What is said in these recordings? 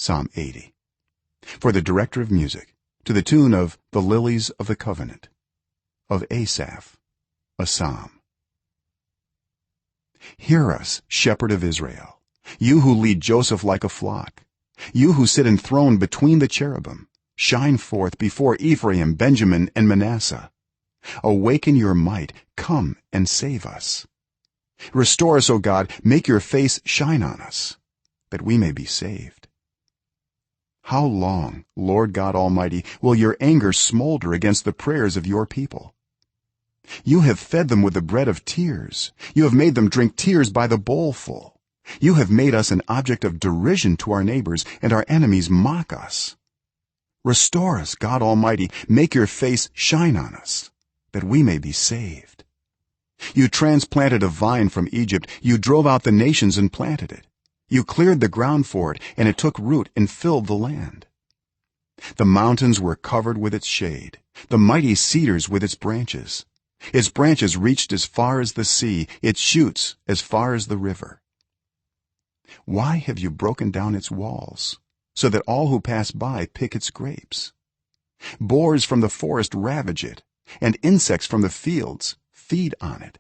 Psalm 80. For the director of music, to the tune of the lilies of the covenant, of Asaph, a psalm. Hear us, shepherd of Israel, you who lead Joseph like a flock, you who sit enthroned between the cherubim. Shine forth before Ephraim, Benjamin, and Manasseh. Awaken your might, come and save us. Restore us, O God, make your face shine on us, that we may be saved. How long, Lord God Almighty, will your anger smolder against the prayers of your people? You have fed them with the bread of tears, you have made them drink tears by the bowlful. You have made us an object of derision to our neighbors, and our enemies mock us. Restore us, God Almighty, make your face shine on us, that we may be saved. You transplanted a vine from Egypt, you drove out the nations and planted it. You cleared the ground for it, and it took root and filled the land. The mountains were covered with its shade, the mighty cedars with its branches reached as far as the sea, its shoots as far as the river. Why have you broken down its walls, so that all who pass by pick its grapes? Boars from the forest ravage it, and insects from the fields feed on it.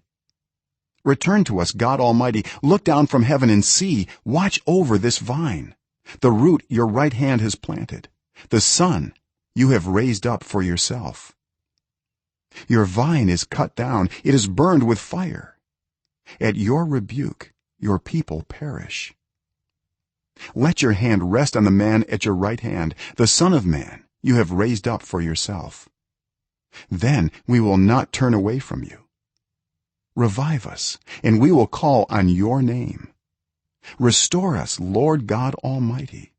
Return to us, God Almighty, look down from heaven and see, watch over this vine, the root your right hand has planted, the son you have raised up for yourself. Your vine is cut down, it is burned with fire. At your rebuke your people perish. Let your hand rest on the man at your right hand, the son of man you have raised up for yourself. Then we will not turn away from you. Revive us, and we will call on your name. Restore us, Lord God Almighty.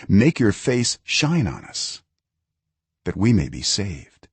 Make your face shine on us, that we may be saved.